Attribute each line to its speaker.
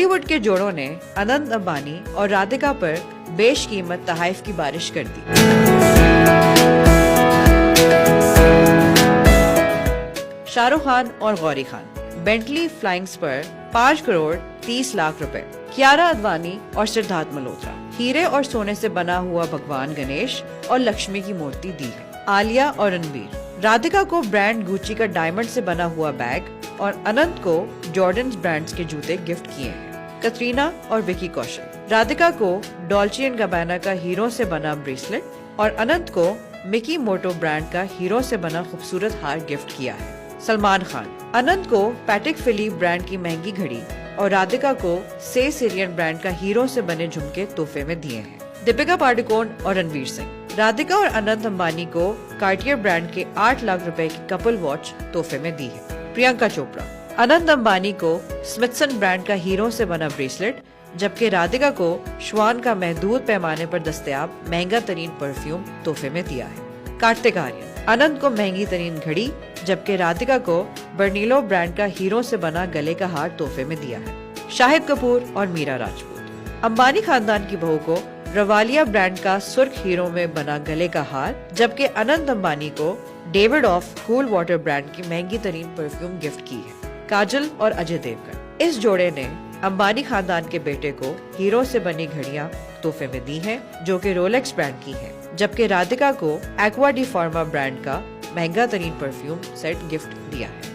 Speaker 1: बॉलीवुड के जोड़ों ने अनंत अंबानी और राधिका पर बेशकीमत तोहफे की बारिश कर दी। शाहरुख खान और गौरी खान बेंटली फ्लाइंग्स पर 5 करोड़ 30 लाख रुपए। कियारा आडवाणी और सिद्धार्थ मल्होत्रा हीरे और सोने से बना हुआ भगवान गणेश और लक्ष्मी की मूर्ति दी है। आलिया और रणबीर राधिका को ब्रांड गुच्ची का डायमंड से बना हुआ बैग और अनंत को जॉर्डन ब्रांड्स के जूते गिफ्ट किए हैं। कतरीना और विकी कौशल राधिका को डॉल्चे एंड गैबाना का हीरो से बना ब्रेसलेट और अनंत को मिकी मोटो ब्रांड का हीरो से बना खूबसूरत हार गिफ्ट किया है। सलमान खान अनंत को पैटिक फिलिप ब्रांड की महंगी घड़ी और राधिका को से सिरियन ब्रांड का हीरो से बने झुमके तोहफे में दिए हैं। दीपिका पादुकोण और रणवीर सिंह राधिका और अनंत अंबानी को कार्टियर ब्रांड के 8 लाख रुपए की कपल वॉच तोहफे में दी है। प्रियंका चोपड़ा अनंत अंबानी को स्मिथसन ब्रांड का हीरो से बना ब्रेसलेट, जबकि राधिका को श्वान का महदूद पैमाने पर दस्तयाब महंगा तरीन परफ्यूम तोहफे में दिया है। कार्तिक आर्यन अनंत को महंगी तरीन घड़ी, जबकि राधिका को बर्नीलो ब्रांड का हीरो से बना गले का हार तोहफे में दिया है। शाहिद कपूर और मीरा राजपूत अंबानी खानदान की बहू को रवालिया ब्रांड का सुर्ख हीरो में बना गले का हार, जबकि अनंत अंबानी को David of cool water brand की महंगी तरीन परफ्यूम गिफ्ट की है। काजल और अजय देवगन इस जोड़े ने अंबानी खानदान के बेटे को हीरो से बनी घड़ियां तोहफे में दी हैं, जो कि रोलेक्स ब्रांड की हैं, जबकि राधिका को एक्वा डी फार्मा ब्रांड का महंगा तरीन परफ्यूम सेट गिफ्ट दिया है।